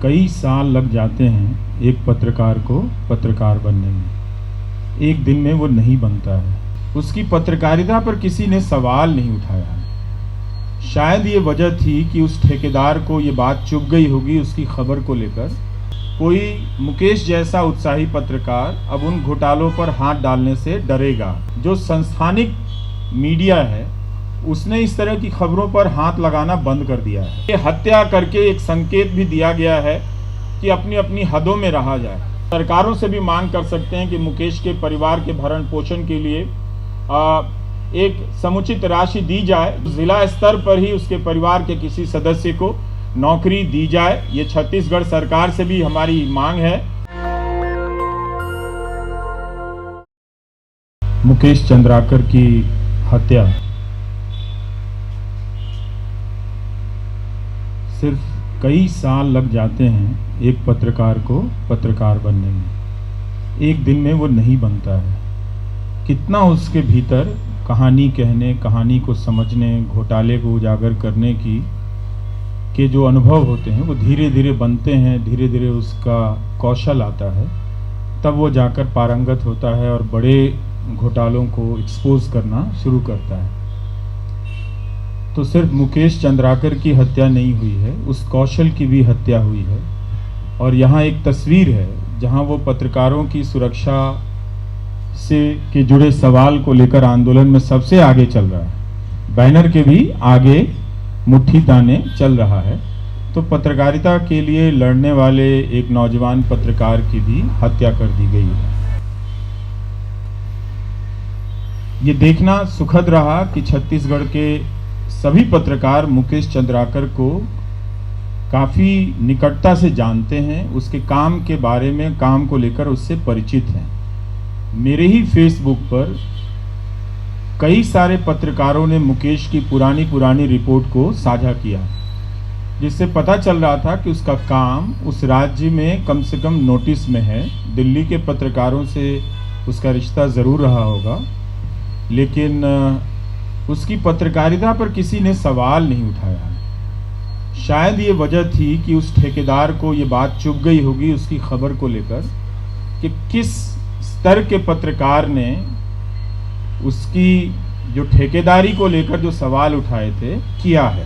कई साल लग जाते हैं एक पत्रकार को पत्रकार बनने में। एक दिन में वो नहीं बनता है। उसकी पत्रकारिता पर किसी ने सवाल नहीं उठाया है। शायद ये वजह थी कि उस ठेकेदार को ये बात चुभ गई होगी उसकी खबर को लेकर। कोई मुकेश जैसा उत्साही पत्रकार अब उन घोटालों पर हाथ डालने से डरेगा। जो संस्थानिक मीडिया है उसने इस तरह की खबरों पर हाथ लगाना बंद कर दिया है। ये हत्या करके एक संकेत भी दिया गया है कि अपनी अपनी हदों में रहा जाए। सरकारों से भी मांग कर सकते हैं कि मुकेश के परिवार के भरण पोषण के लिए एक समुचित राशि दी जाए। जिला स्तर पर ही उसके परिवार के किसी सदस्य को नौकरी दी जाए। ये छत्तीसगढ़ सरकार से भी हमारी मांग है। मुकेश चंद्राकर की हत्या सिर्फ कई साल लग जाते हैं एक पत्रकार को पत्रकार बनने में। एक दिन में वो नहीं बनता है। कितना उसके भीतर कहानी कहने, कहानी को समझने, घोटाले को उजागर करने के जो अनुभव होते हैं वो धीरे धीरे बनते हैं। धीरे धीरे उसका कौशल आता है, तब वो जाकर पारंगत होता है और बड़े घोटालों को एक्सपोज करना शुरू करता है। तो सिर्फ मुकेश चंद्राकर की हत्या नहीं हुई है, उस कौशल की भी हत्या हुई है। और यहाँ एक तस्वीर है जहाँ वो पत्रकारों की सुरक्षा से के जुड़े सवाल को लेकर आंदोलन में सबसे आगे चल रहा है। बैनर के भी आगे मुट्ठी ताने चल रहा है। तो पत्रकारिता के लिए लड़ने वाले एक नौजवान पत्रकार की भी हत्या कर दी गई है। ये देखना सुखद रहा कि छत्तीसगढ़ के सभी पत्रकार मुकेश चंद्राकर को काफ़ी निकटता से जानते हैं। उसके काम के बारे में, काम को लेकर उससे परिचित हैं। मेरे ही फेसबुक पर कई सारे पत्रकारों ने मुकेश की पुरानी रिपोर्ट को साझा किया, जिससे पता चल रहा था कि उसका काम उस राज्य में कम से कम नोटिस में है। दिल्ली के पत्रकारों से उसका रिश्ता ज़रूर रहा होगा, लेकिन उसकी पत्रकारिता पर किसी ने सवाल नहीं उठाया। शायद ये वजह थी कि उस ठेकेदार को ये बात चुभ गई होगी उसकी खबर को लेकर कि किस स्तर के पत्रकार ने उसकी जो ठेकेदारी को लेकर जो सवाल उठाए थे किया है।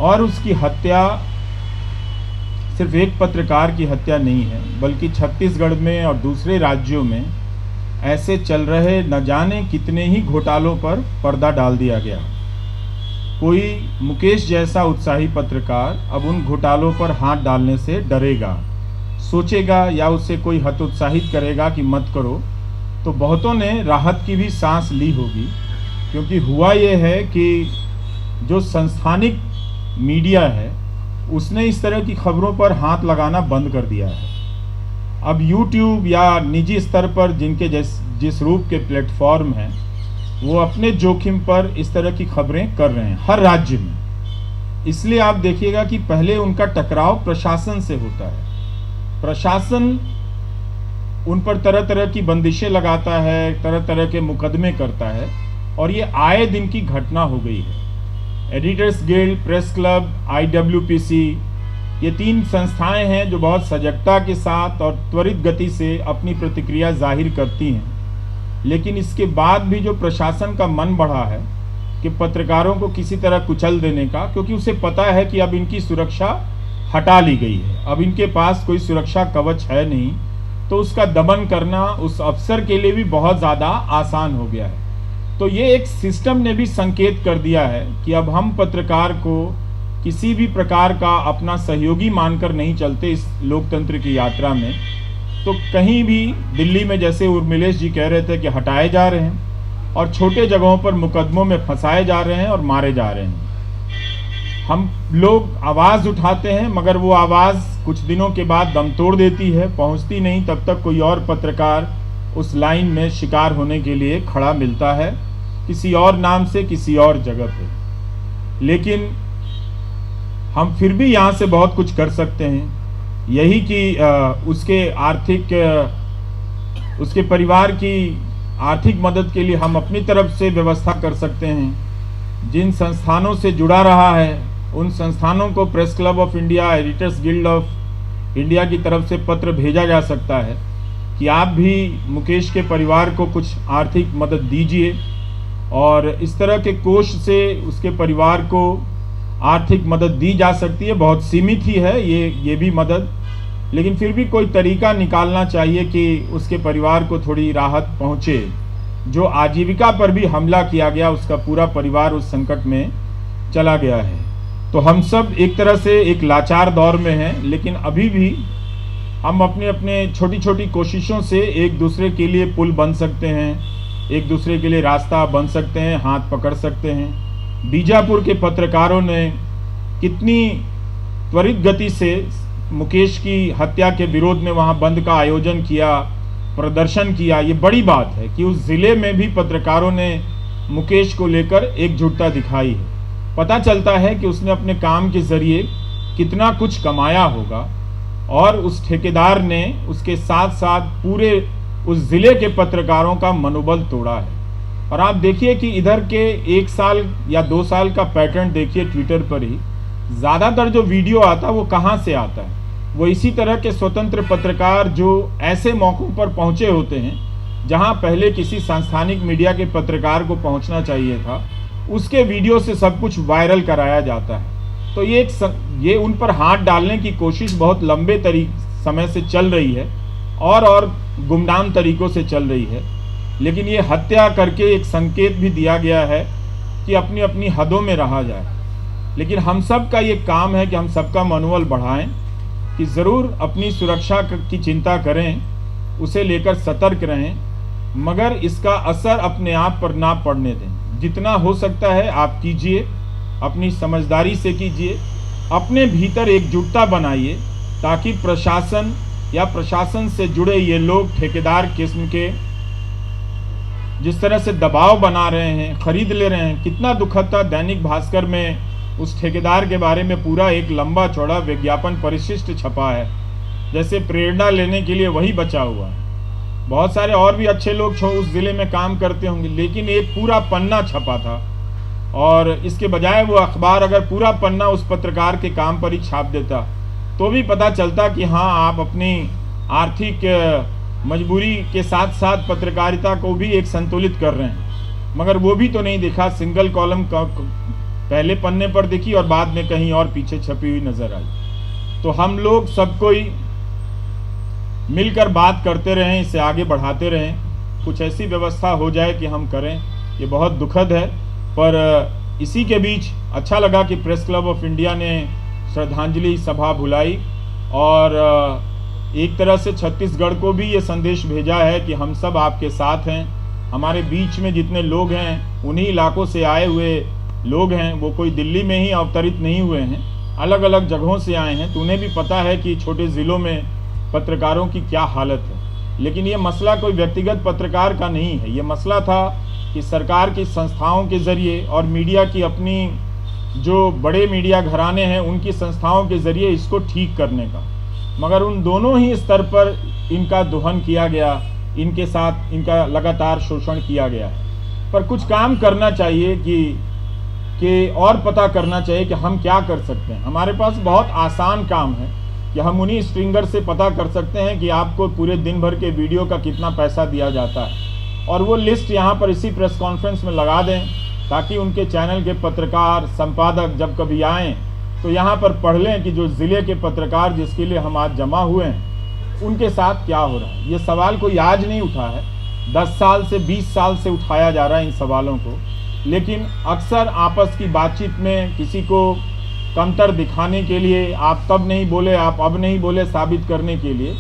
और उसकी हत्या सिर्फ एक पत्रकार की हत्या नहीं है, बल्कि छत्तीसगढ़ में और दूसरे राज्यों में ऐसे चल रहे न जाने कितने ही घोटालों पर पर्दा डाल दिया गया। कोई मुकेश जैसा उत्साही पत्रकार अब उन घोटालों पर हाथ डालने से डरेगा, सोचेगा या उसे कोई हतोत्साहित करेगा कि मत करो। तो बहुतों ने राहत की भी सांस ली होगी, क्योंकि हुआ ये है कि जो संस्थानिक मीडिया है उसने इस तरह की खबरों पर हाथ लगाना बंद कर दिया है। अब YouTube या निजी स्तर पर जिनके जिस रूप के प्लेटफॉर्म हैं, वो अपने जोखिम पर इस तरह की खबरें कर रहे हैं हर राज्य में। इसलिए आप देखिएगा कि पहले उनका टकराव प्रशासन से होता है। प्रशासन उन पर तरह तरह की बंदिशें लगाता है, तरह तरह के मुकदमे करता है, और ये आए दिन की घटना हो गई है। Editors guild, press club, IWPC, ये 3 संस्थाएं हैं जो बहुत सजगता के साथ और त्वरित गति से अपनी प्रतिक्रिया जाहिर करती हैं। लेकिन इसके बाद भी जो प्रशासन का मन बढ़ा है कि पत्रकारों को किसी तरह कुचल देने का, क्योंकि उसे पता है कि अब इनकी सुरक्षा हटा ली गई है, अब इनके पास कोई सुरक्षा कवच है नहीं, तो उसका दमन करना उस अफसर के लिए भी बहुत ज़्यादा आसान हो गया है। तो ये एक सिस्टम ने भी संकेत कर दिया है कि अब हम पत्रकार को किसी भी प्रकार का अपना सहयोगी मानकर नहीं चलते इस लोकतंत्र की यात्रा में। तो कहीं भी दिल्ली में जैसे उर्मिलेश जी कह रहे थे कि हटाए जा रहे हैं, और छोटे जगहों पर मुकदमों में फंसाए जा रहे हैं और मारे जा रहे हैं। हम लोग आवाज़ उठाते हैं, मगर वो आवाज़ कुछ दिनों के बाद दम तोड़ देती है, पहुंचती नहीं। तब तक कोई और पत्रकार उस लाइन में शिकार होने के लिए खड़ा मिलता है, किसी और नाम से, किसी और जगह पे। लेकिन हम फिर भी यहाँ से बहुत कुछ कर सकते हैं। यही कि उसके परिवार की आर्थिक मदद के लिए हम अपनी तरफ से व्यवस्था कर सकते हैं। जिन संस्थानों से जुड़ा रहा है उन संस्थानों को press club of India, editors guild of India की तरफ से पत्र भेजा जा सकता है कि आप भी मुकेश के परिवार को कुछ आर्थिक मदद दीजिए, और इस तरह के कोष से उसके परिवार को आर्थिक मदद दी जा सकती है। बहुत सीमित ही है ये भी मदद, लेकिन फिर भी कोई तरीका निकालना चाहिए कि उसके परिवार को थोड़ी राहत पहुंचे। जो आजीविका पर भी हमला किया गया, उसका पूरा परिवार उस संकट में चला गया है। तो हम सब एक तरह से एक लाचार दौर में हैं, लेकिन अभी भी हम अपने अपने छोटी छोटी कोशिशों से एक दूसरे के लिए पुल बन सकते हैं, एक दूसरे के लिए रास्ता बन सकते हैं, हाथ पकड़ सकते हैं। बीजापुर के पत्रकारों ने कितनी त्वरित गति से मुकेश की हत्या के विरोध में वहाँ बंद का आयोजन किया, प्रदर्शन किया। ये बड़ी बात है कि उस ज़िले में भी पत्रकारों ने मुकेश को लेकर एकजुटता दिखाई है। पता चलता है कि उसने अपने काम के ज़रिए कितना कुछ कमाया होगा, और उस ठेकेदार ने उसके साथ साथ पूरे उस ज़िले के पत्रकारों का मनोबल तोड़ा है। और आप देखिए कि इधर के 1 साल या 2 साल का पैटर्न देखिए, ट्विटर पर ही ज़्यादातर जो वीडियो आता है वो कहाँ से आता है? वो इसी तरह के स्वतंत्र पत्रकार जो ऐसे मौक़ों पर पहुँचे होते हैं जहाँ पहले किसी सांस्थानिक मीडिया के पत्रकार को पहुँचना चाहिए था, उसके वीडियो से सब कुछ वायरल कराया जाता है। तो ये उन पर हाथ डालने की कोशिश बहुत लंबे समय से चल रही है, और गुमनाम तरीक़ों से चल रही है। लेकिन ये हत्या करके एक संकेत भी दिया गया है कि अपनी अपनी हदों में रहा जाए। लेकिन हम सब का ये काम है कि हम सबका मनोबल बढ़ाएं, कि ज़रूर अपनी सुरक्षा की चिंता करें, उसे लेकर सतर्क रहें, मगर इसका असर अपने आप पर ना पड़ने दें। जितना हो सकता है आप कीजिए, अपनी समझदारी से कीजिए, अपने भीतर एकजुटता बनाइए, ताकि प्रशासन या प्रशासन से जुड़े ये लोग ठेकेदार किस्म के जिस तरह से दबाव बना रहे हैं, खरीद ले रहे हैं। कितना दुखद था, दैनिक भास्कर में उस ठेकेदार के बारे में पूरा एक लंबा चौड़ा विज्ञापन परिशिष्ट छपा है, जैसे प्रेरणा लेने के लिए वही बचा हुआ है। बहुत सारे और भी अच्छे लोग उस ज़िले में काम करते होंगे, लेकिन एक पूरा पन्ना छपा था, और इसके बजाय वो अखबार अगर पूरा पन्ना उस पत्रकार के काम पर ही छाप देता तो भी पता चलता कि हाँ, आप अपनी आर्थिक मजबूरी के साथ साथ पत्रकारिता को भी एक संतुलित कर रहे हैं। मगर वो भी तो नहीं दिखा। सिंगल कॉलम का पहले पन्ने पर दिखी और बाद में कहीं और पीछे छपी हुई नजर आई। तो हम लोग सब कोई मिलकर बात करते रहें, इसे आगे बढ़ाते रहें, कुछ ऐसी व्यवस्था हो जाए कि हम करें। ये बहुत दुखद है, पर इसी के बीच अच्छा लगा कि प्रेस क्लब ऑफ इंडिया ने श्रद्धांजलि सभा बुलाई, और एक तरह से छत्तीसगढ़ को भी ये संदेश भेजा है कि हम सब आपके साथ हैं। हमारे बीच में जितने लोग हैं उन्हीं इलाकों से आए हुए लोग हैं, वो कोई दिल्ली में ही अवतरित नहीं हुए हैं, अलग अलग जगहों से आए हैं। तो उन्हें भी पता है कि छोटे ज़िलों में पत्रकारों की क्या हालत है। लेकिन ये मसला कोई व्यक्तिगत पत्रकार का नहीं है, ये मसला था कि सरकार की संस्थाओं के ज़रिए और मीडिया की अपनी जो बड़े मीडिया घराने हैं उनकी संस्थाओं के ज़रिए इसको ठीक करने का। मगर उन दोनों ही स्तर पर इनका दोहन किया गया, इनके साथ इनका लगातार शोषण किया गया है। पर कुछ काम करना चाहिए कि और पता करना चाहिए कि हम क्या कर सकते हैं। हमारे पास बहुत आसान काम है कि हम उन्हीं स्ट्रिंगर से पता कर सकते हैं कि आपको पूरे दिन भर के वीडियो का कितना पैसा दिया जाता है, और वो लिस्ट यहाँ पर इसी प्रेस कॉन्फ्रेंस में लगा दें, ताकि उनके चैनल के पत्रकार संपादक जब कभी आएँ तो यहाँ पर पढ़ लें कि जो ज़िले के पत्रकार जिसके लिए हम आज जमा हुए हैं उनके साथ क्या हो रहा है। ये सवाल कोई आज नहीं उठा है, 10 साल से 20 साल से उठाया जा रहा है इन सवालों को। लेकिन अक्सर आपस की बातचीत में किसी को कमतर दिखाने के लिए, आप तब नहीं बोले, आप अब नहीं बोले साबित करने के लिए,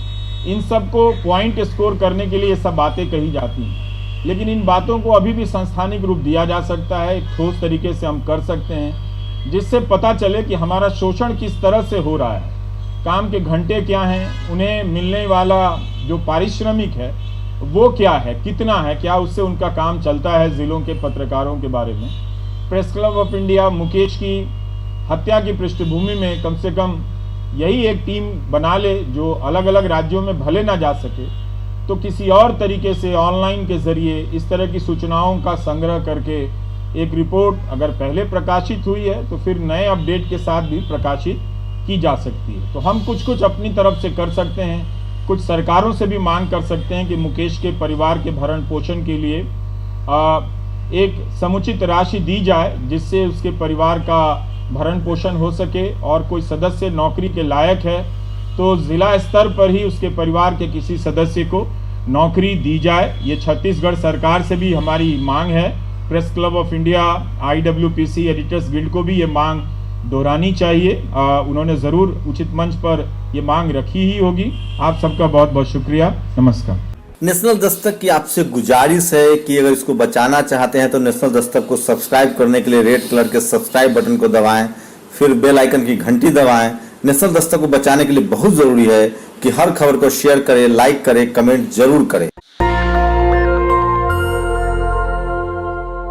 इन सब को पॉइंट स्कोर करने के लिए ये सब बातें कही जाती हैं। लेकिन इन बातों को अभी भी संस्थानिक रूप दिया जा सकता है, एक ठोस तरीके से हम कर सकते हैं, जिससे पता चले कि हमारा शोषण किस तरह से हो रहा है, काम के घंटे क्या हैं, उन्हें मिलने वाला जो पारिश्रमिक है वो क्या है, कितना है, क्या उससे उनका काम चलता है ज़िलों के पत्रकारों के बारे में। Press club of India Mukesh की हत्या की पृष्ठभूमि में कम से कम यही एक टीम बना ले जो अलग अलग राज्यों में भले ना जा सके तो किसी और तरीके से ऑनलाइन के ज़रिए इस तरह की सूचनाओं का संग्रह करके एक रिपोर्ट अगर पहले प्रकाशित हुई है तो फिर नए अपडेट के साथ भी प्रकाशित की जा सकती है। तो हम कुछ कुछ अपनी तरफ से कर सकते हैं, कुछ सरकारों से भी मांग कर सकते हैं कि मुकेश के परिवार के भरण पोषण के लिए एक समुचित राशि दी जाए, जिससे उसके परिवार का भरण पोषण हो सके। और कोई सदस्य नौकरी के लायक है तो जिला स्तर पर ही उसके परिवार के किसी सदस्य को नौकरी दी जाए। ये छत्तीसगढ़ सरकार से भी हमारी मांग है। Press club of India, IWPC editors guild को भी ये मांग दोहरानी चाहिए। उन्होंने ज़रूर उचित मंच पर ये मांग रखी ही होगी। आप सबका बहुत बहुत शुक्रिया। नमस्कार। नेशनल दस्तक की आपसे गुजारिश है कि अगर इसको बचाना चाहते हैं तो नेशनल दस्तक को सब्सक्राइब करने के लिए रेड कलर के सब्सक्राइब बटन को दबाएं, फिर बेल आइकन की घंटी दबाएं। नेशनल दस्तक को बचाने के लिए बहुत ज़रूरी है कि हर खबर को शेयर करें, लाइक करें, कमेंट जरूर करें।